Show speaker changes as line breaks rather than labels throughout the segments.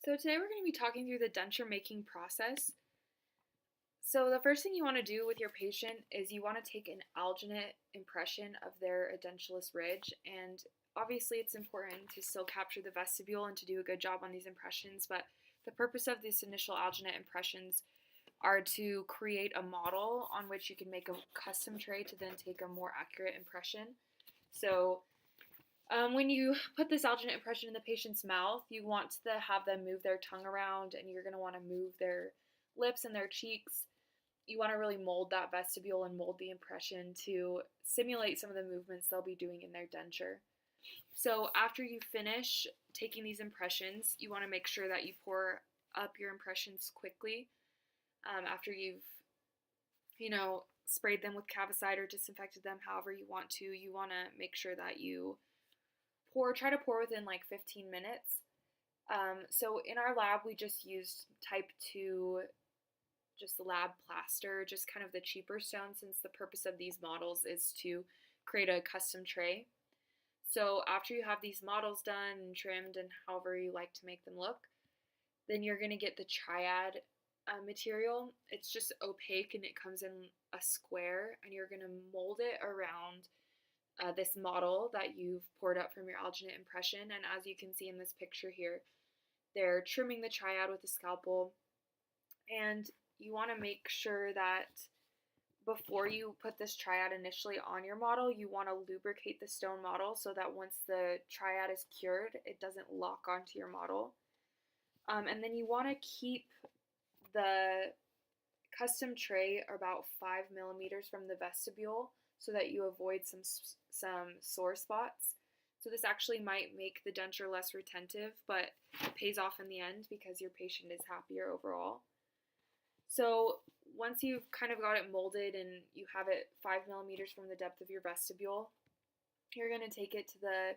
So today we're going to be talking through the denture making process. So the first thing you want to do with your patient is you want to take an alginate impression of their edentulous ridge, and obviously it's important to still capture the vestibule and to do a good job on these impressions, but the purpose of these initial alginate impressions are to create a model on which you can make a custom tray to then take a more accurate impression. So when you put this alginate impression in the patient's mouth, you want to have them move their tongue around, and you're going to want to move their lips and their cheeks. You want to really mold that vestibule and mold the impression to simulate some of the movements they'll be doing in their denture. So after you finish taking these impressions, you want to make sure that you pour up your impressions quickly. After you've, sprayed them with Cavicide or disinfected them however you want to, you want to make sure that you try to pour within like 15 minutes. So in our lab, we just used type 2, just the lab plaster, just kind of the cheaper stone, since the purpose of these models is to create a custom tray. So after you have these models done and trimmed and however you like to make them look, then you're going to get the triad material. It's just opaque and it comes in a square, and you're going to mold it around this model that you've poured up from your alginate impression. And as you can see in this picture here, they're trimming the triad with a scalpel, and you want to make sure that before you put this triad initially on your model, you want to lubricate the stone model so that once the triad is cured, it doesn't lock onto your model. And then you want to keep the custom tray about 5 millimeters from the vestibule so that you avoid some sore spots. So this actually might make the denture less retentive, but it pays off in the end because your patient is happier overall. So once you've kind of got it molded and you have it 5 millimeters from the depth of your vestibule, you're going to take it to the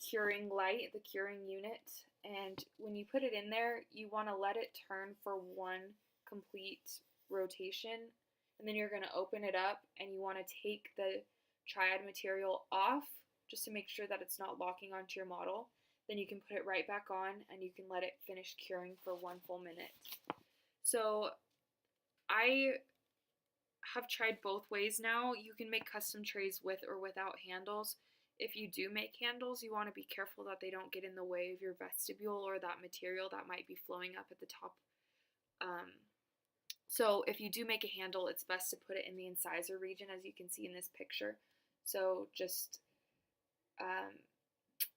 curing light, the curing unit, and when you put it in there, you want to let it turn for one complete rotation, and then you're going to open it up and you want to take the triad material off just to make sure that it's not locking onto your model. Then you can put it right back on and you can let it finish curing for 1 full minute. So I have tried both ways now. You can make custom trays with or without handles. If you do make handles, you want to be careful that they don't get in the way of your vestibule or that material that might be flowing up at the top. So if you do make a handle, it's best to put it in the incisor region, as you can see in this picture. So just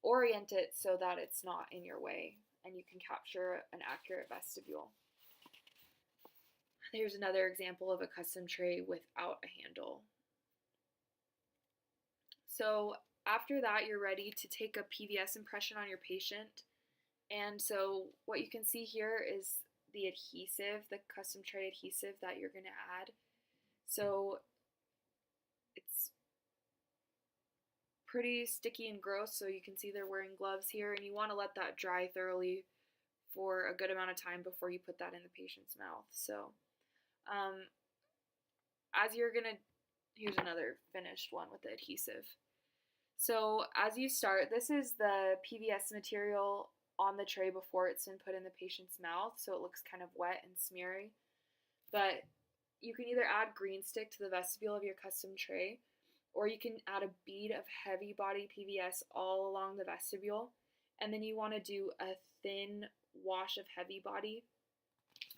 orient it so that it's not in your way and you can capture an accurate vestibule. Here's another example of a custom tray without a handle. So after that, you're ready to take a PVS impression on your patient. And so what you can see here is the adhesive, the custom tray adhesive that you're going to add. So it's pretty sticky and gross, so you can see they're wearing gloves here, and you want to let that dry thoroughly for a good amount of time before you put that in the patient's mouth. So as you're going to, here's another finished one with the adhesive. So as you start, this is the PVS material on the tray before it's been put in the patient's mouth, so it looks kind of wet and smeary. But you can either add green stick to the vestibule of your custom tray, or you can add a bead of heavy body PVS all along the vestibule, and then you want to do a thin wash of heavy body,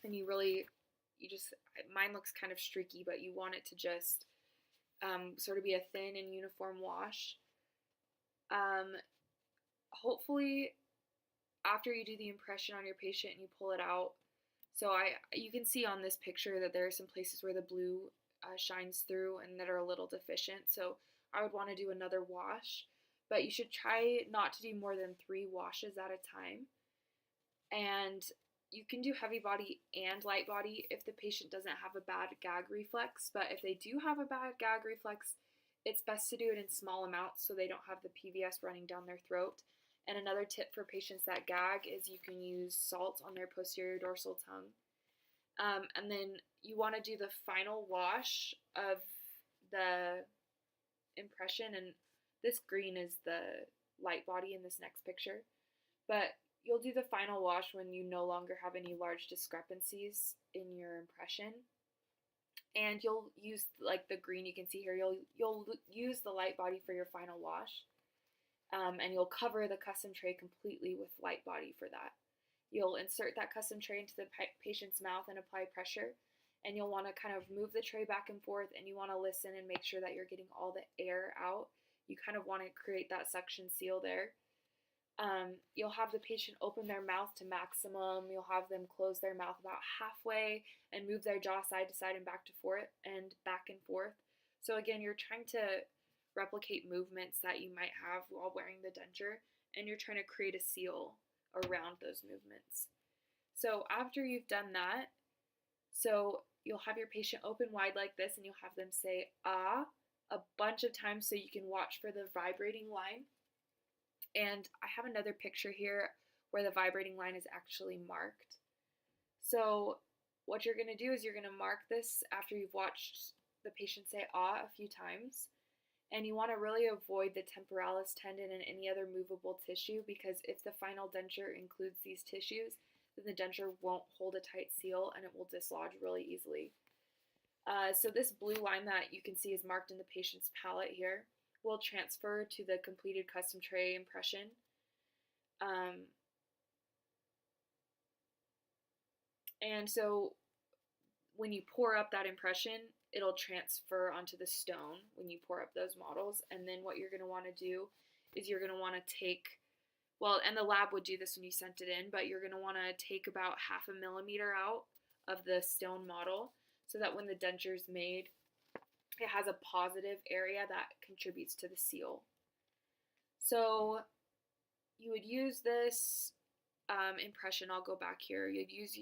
and mine looks kind of streaky, but you want it to just sort of be a thin and uniform wash. Hopefully after you do the impression on your patient and you pull it out, so you can see on this picture that there are some places where the blue shines through and that are a little deficient, so I would want to do another wash, but you should try not to do more than 3 washes at a time. And you can do heavy body and light body if the patient doesn't have a bad gag reflex, but if they do have a bad gag reflex, it's best to do it in small amounts so they don't have the PVS running down their throat. And another tip for patients that gag is you can use salt on their posterior dorsal tongue. And then you want to do the final wash of the impression, and this green is the light body in this next picture. But you'll do the final wash when you no longer have any large discrepancies in your impression. And you'll use like the green you can see here, you'll use the light body for your final wash. And you'll cover the custom tray completely with light body for that. You'll insert that custom tray into the patient's mouth and apply pressure. And you'll want to kind of move the tray back and forth, and you want to listen and make sure that you're getting all the air out. You kind of want to create that suction seal there. You'll have the patient open their mouth to maximum. You'll have them close their mouth about halfway and move their jaw side to side and back and forth. So again, you're trying to replicate movements that you might have while wearing the denture, and you're trying to create a seal around those movements. So after you've done that, you'll have your patient open wide like this, and you'll have them say ah a bunch of times so you can watch for the vibrating line. And I have another picture here where the vibrating line is actually marked. So what you're going to do is you're going to mark this after you've watched the patient say ah a few times. And you want to really avoid the temporalis tendon and any other movable tissue, because if the final denture includes these tissues, then the denture won't hold a tight seal and it will dislodge really easily. So this blue line that you can see is marked in the patient's palate here will transfer to the completed custom tray impression. And so when you pour up that impression, it'll transfer onto the stone when you pour up those models. And then what you're going to want to do is you're going to want to take, well, and the lab would do this when you sent it in, but you're going to want to take about 0.5 millimeter out of the stone model so that when the denture is made, it has a positive area that contributes to the seal. So you would use this impression. I'll go back here. You'd use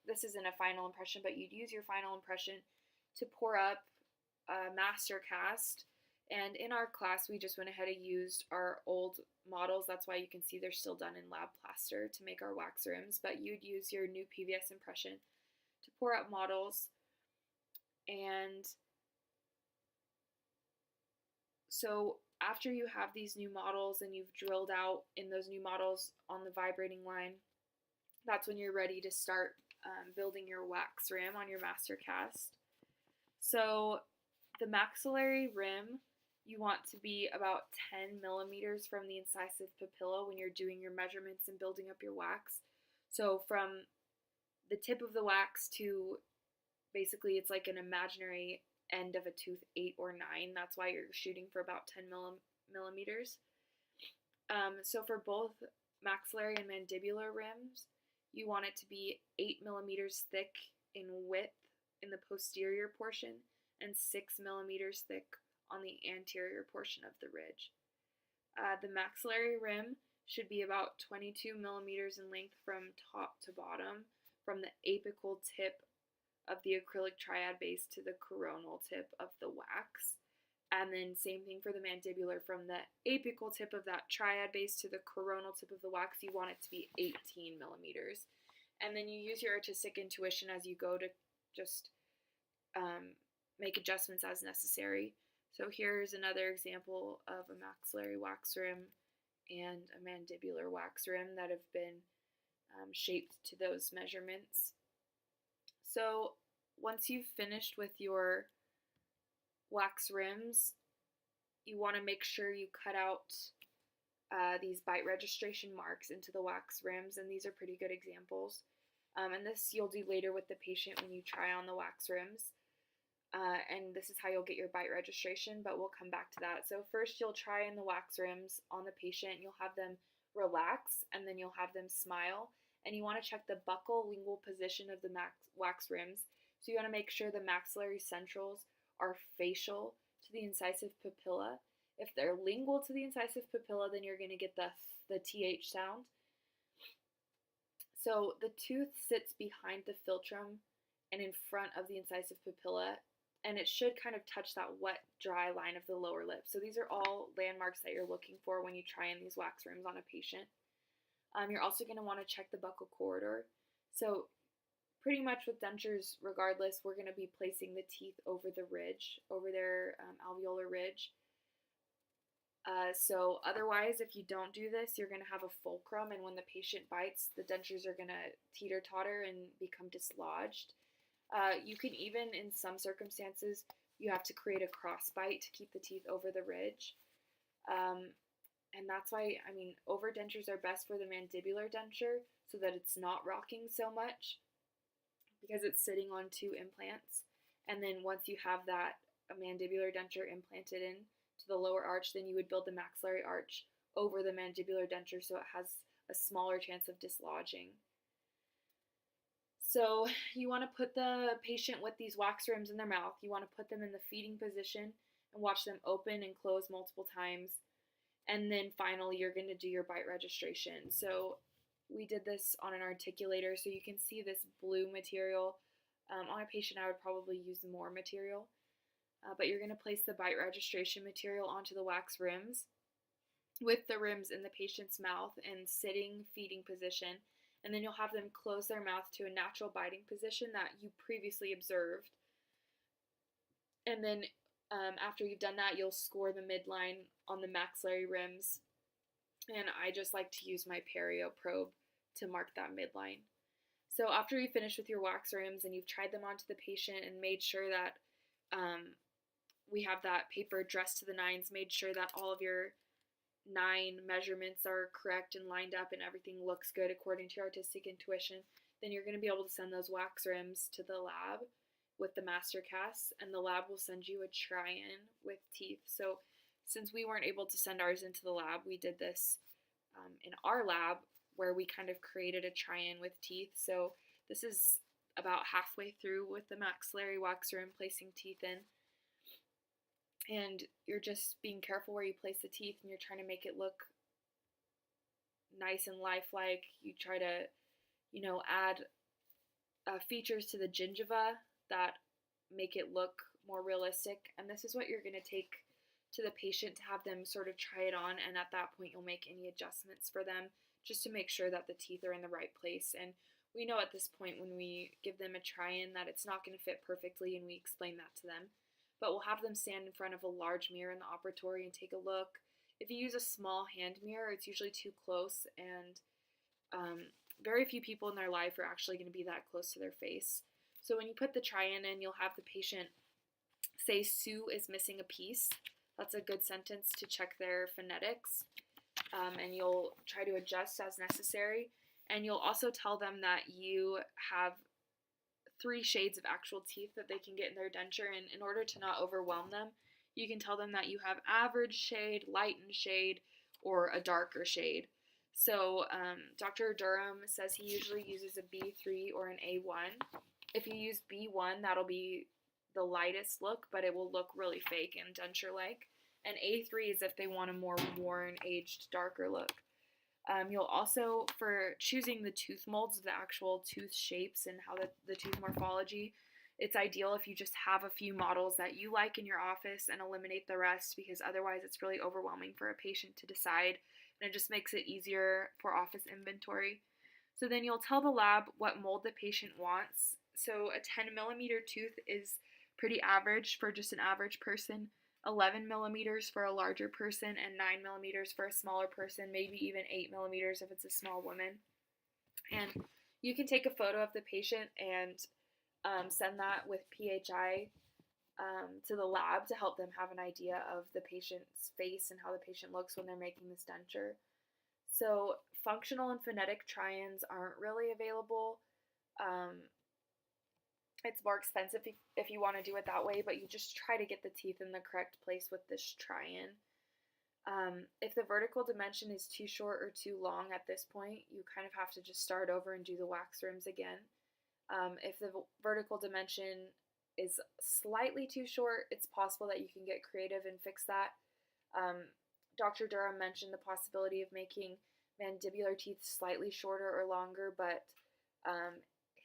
this isn't a final impression, but you'd use your final impression to pour up a master cast. And in our class, we just went ahead and used our old models. That's why you can see they're still done in lab plaster to make our wax rims. But you'd use your new PVS impression to pour up models. And so after you have these new models and you've drilled out in those new models on the vibrating line, that's when you're ready to start building your wax rim on your master cast. So the maxillary rim, you want to be about 10 millimeters from the incisive papilla when you're doing your measurements and building up your wax. So from the tip of the wax to basically it's like an imaginary end of a tooth 8 or 9. That's why you're shooting for about 10 millimeters. So for both maxillary and mandibular rims, you want it to be 8 millimeters thick in width in the posterior portion and 6 millimeters thick on the anterior portion of the ridge. The maxillary rim should be about 22 millimeters in length from top to bottom, from the apical tip of the acrylic triad base to the coronal tip of the wax. And then same thing for the mandibular, from the apical tip of that triad base to the coronal tip of the wax, you want it to be 18 millimeters. And then you use your artistic intuition as you go to just make adjustments as necessary. So here's another example of a maxillary wax rim and a mandibular wax rim that have been shaped to those measurements. So once you've finished with your wax rims, you want to make sure you cut out these bite registration marks into the wax rims, and these are pretty good examples. And this you'll do later with the patient when you try on the wax rims. And this is how you'll get your bite registration, but we'll come back to that. So first you'll try in the wax rims on the patient. You'll have them relax, and then you'll have them smile. And you want to check the buccal lingual position of the wax rims. So you want to make sure the maxillary centrals are facial to the incisive papilla. If they're lingual to the incisive papilla, then you're going to get the TH sound. So the tooth sits behind the philtrum and in front of the incisive papilla, and it should kind of touch that wet, dry line of the lower lip. So these are all landmarks that you're looking for when you try in these wax rims on a patient. You're also going to want to check the buccal corridor. So pretty much with dentures, regardless, we're going to be placing the teeth over the ridge, over their alveolar ridge. So otherwise, if you don't do this, you're going to have a fulcrum, and when the patient bites, the dentures are going to teeter-totter and become dislodged. You can even, in some circumstances, you have to create a crossbite to keep the teeth over the ridge. And that's why, I mean, overdentures are best for the mandibular denture so that it's not rocking so much because it's sitting on two implants. And then once you have that mandibular denture implanted in to the lower arch, then you would build the maxillary arch over the mandibular denture so it has a smaller chance of dislodging. So you want to put the patient with these wax rims in their mouth. You want to put them in the feeding position and watch them open and close multiple times. And then finally, you're going to do your bite registration. So we did this on an articulator, so you can see this blue material. On a patient, I would probably use more material. But you're going to place the bite registration material onto the wax rims with the rims in the patient's mouth in sitting feeding position. And then you'll have them close their mouth to a natural biting position that you previously observed. And then after you've done that, you'll score the midline on the maxillary rims. And I just like to use my perio probe to mark that midline. So after you finish with your wax rims and you've tried them onto the patient and made sure that we have that paper dressed to the nines, made sure that all of your 9 measurements are correct and lined up and everything looks good according to your artistic intuition, then you're going to be able to send those wax rims to the lab with the master casts, and the lab will send you a try-in with teeth. So since we weren't able to send ours into the lab, we did this in our lab where we kind of created a try-in with teeth. So this is about halfway through with the maxillary wax rim placing teeth in. And you're just being careful where you place the teeth, and you're trying to make it look nice and lifelike. You try to, add features to the gingiva that make it look more realistic. And this is what you're going to take to the patient to have them sort of try it on. And at that point, you'll make any adjustments for them just to make sure that the teeth are in the right place. And we know at this point when we give them a try-in that it's not going to fit perfectly, and we explain that to them. But we'll have them stand in front of a large mirror in the operatory and take a look. If you use a small hand mirror, it's usually too close, and very few people in their life are actually going to be that close to their face. So when you put the try-in in, you'll have the patient say, "Sue is missing a piece." That's a good sentence to check their phonetics, and you'll try to adjust as necessary. And you'll also tell them that you have 3 shades of actual teeth that they can get in their denture, and in order to not overwhelm them, you can tell them that you have average shade, lightened shade, or a darker shade. So Dr. Durham says he usually uses a B3 or an A1. If you use B1, that'll be the lightest look, but it will look really fake and denture-like. And A3 is if they want a more worn, aged, darker look. You'll also, for choosing the tooth molds, the actual tooth shapes and how the tooth morphology, it's ideal if you just have a few models that you like in your office and eliminate the rest, because otherwise it's really overwhelming for a patient to decide, and it just makes it easier for office inventory. So then you'll tell the lab what mold the patient wants. So a 10 millimeter tooth is pretty average for just an average person. 11 millimeters for a larger person, and 9 millimeters for a smaller person, maybe even 8 millimeters if it's a small woman. And you can take a photo of the patient and send that with PHI to the lab to help them have an idea of the patient's face and how the patient looks when they're making this denture. So functional and phonetic try-ins aren't really available. It's more expensive if you want to do it that way, but you just try to get the teeth in the correct place with this try-in. If the vertical dimension is too short or too long at this point, you kind of have to just start over and do the wax rims again. If the vertical dimension is slightly too short, it's possible that you can get creative and fix that. Dr. Durham mentioned the possibility of making mandibular teeth slightly shorter or longer, but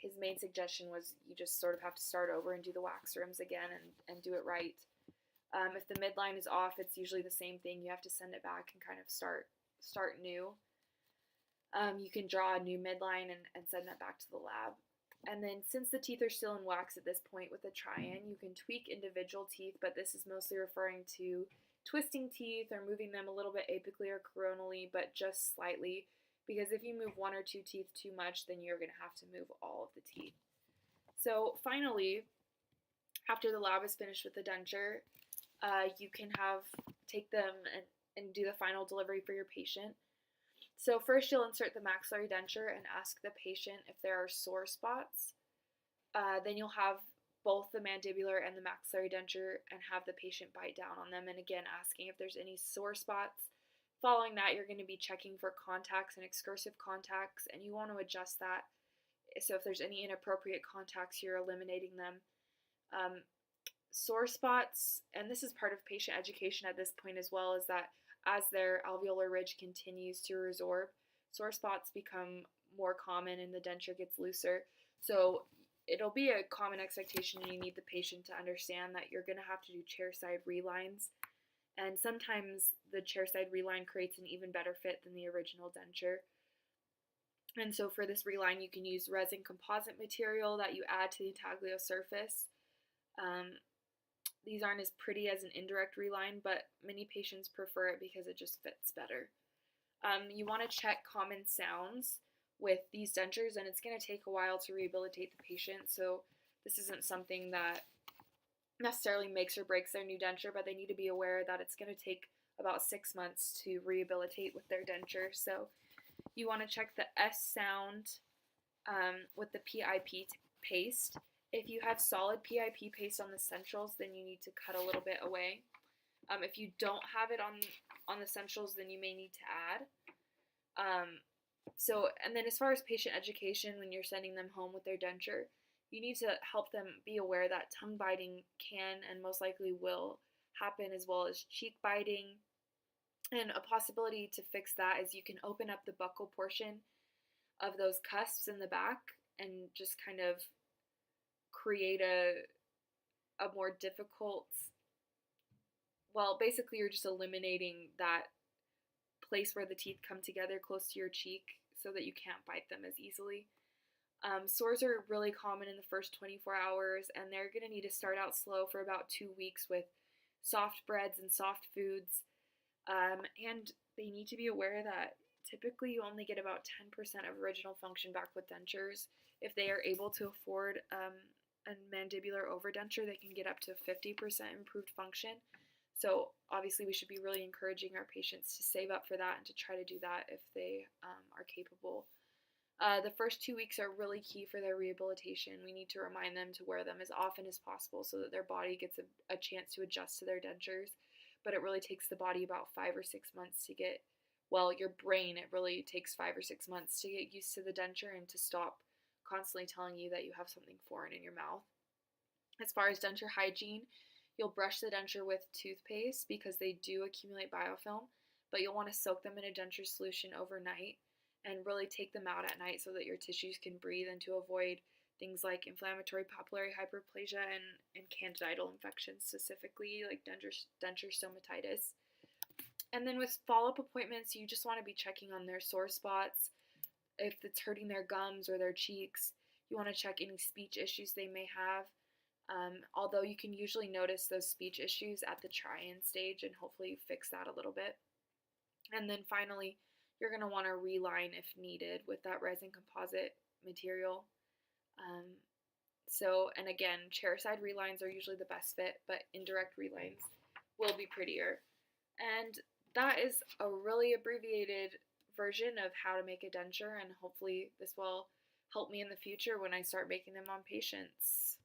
his main suggestion was you just sort of have to start over and do the wax rims again and do it right. If the midline is off, it's usually the same thing. You have to send it back and kind of start new. You can draw a new midline and send that back to the lab. And then since the teeth are still in wax at this point with a try-in, you can tweak individual teeth, but this is mostly referring to twisting teeth or moving them a little bit apically or coronally, but just slightly, because if you move one or two teeth too much, then you're going to have to move all of the teeth. So finally, after the lab is finished with the denture, you can take them and do the final delivery for your patient. So first you'll insert the maxillary denture and ask the patient if there are sore spots. Then you'll have both the mandibular and the maxillary denture and have the patient bite down on them, and again asking if there's any sore spots. Following that, you're going to be checking for contacts and excursive contacts, and you want to adjust that. So if there's any inappropriate contacts, you're eliminating them. Sore spots, and this is part of patient education at this point as well, is that as their alveolar ridge continues to resorb, sore spots become more common and the denture gets looser. So it'll be a common expectation, and you need the patient to understand that you're going to have to do chairside relines. And sometimes the chairside reline creates an even better fit than the original denture. And so for this reline, you can use resin composite material that you add to the intaglio surface. These aren't as pretty as an indirect reline, but many patients prefer it because it just fits better. You want to check common sounds with these dentures, and it's going to take a while to rehabilitate the patient, so this isn't something that necessarily makes or breaks their new denture, but they need to be aware that it's going to take about 6 months to rehabilitate with their denture. So you want to check the S sound with the PIP paste. If you have solid PIP paste on the centrals, then you need to cut a little bit away. If you don't have it on the centrals, then you may need to add. And then as far as patient education, when you're sending them home with their denture, you need to help them be aware that tongue biting can and most likely will happen, as well as cheek biting. And a possibility to fix that is you can open up the buccal portion of those cusps in the back and just kind of create a more difficult, well, basically you're just eliminating that place where the teeth come together close to your cheek so that you can't bite them as easily. Sores are really common in the first 24 hours, and they're going to need to start out slow for about 2 weeks with soft breads and soft foods. And they need to be aware that typically you only get about 10% of original function back with dentures. If they are able to afford a mandibular overdenture, they can get up to 50% improved function. So obviously we should be really encouraging our patients to save up for that and to try to do that if they are capable. The first 2 weeks are really key for their rehabilitation. We need to remind them to wear them as often as possible so that their body gets a chance to adjust to their dentures. But it really takes the body about 5 or 6 months to get, well, your brain, it really takes 5 or 6 months to get used to the denture and to stop constantly telling you that you have something foreign in your mouth. As far as denture hygiene, you'll brush the denture with toothpaste because they do accumulate biofilm, but you'll want to soak them in a denture solution overnight and really take them out at night so that your tissues can breathe, and to avoid things like inflammatory papillary hyperplasia and candidal infections, specifically like denture stomatitis. And then with follow-up appointments, you just want to be checking on their sore spots. If it's hurting their gums or their cheeks, you want to check any speech issues they may have. Although you can usually notice those speech issues at the try-in stage and hopefully fix that a little bit. And then finally, you're going to want to reline if needed with that resin composite material. And again, chairside relines are usually the best fit, but indirect relines will be prettier. And that is a really abbreviated version of how to make a denture, and hopefully this will help me in the future when I start making them on patients.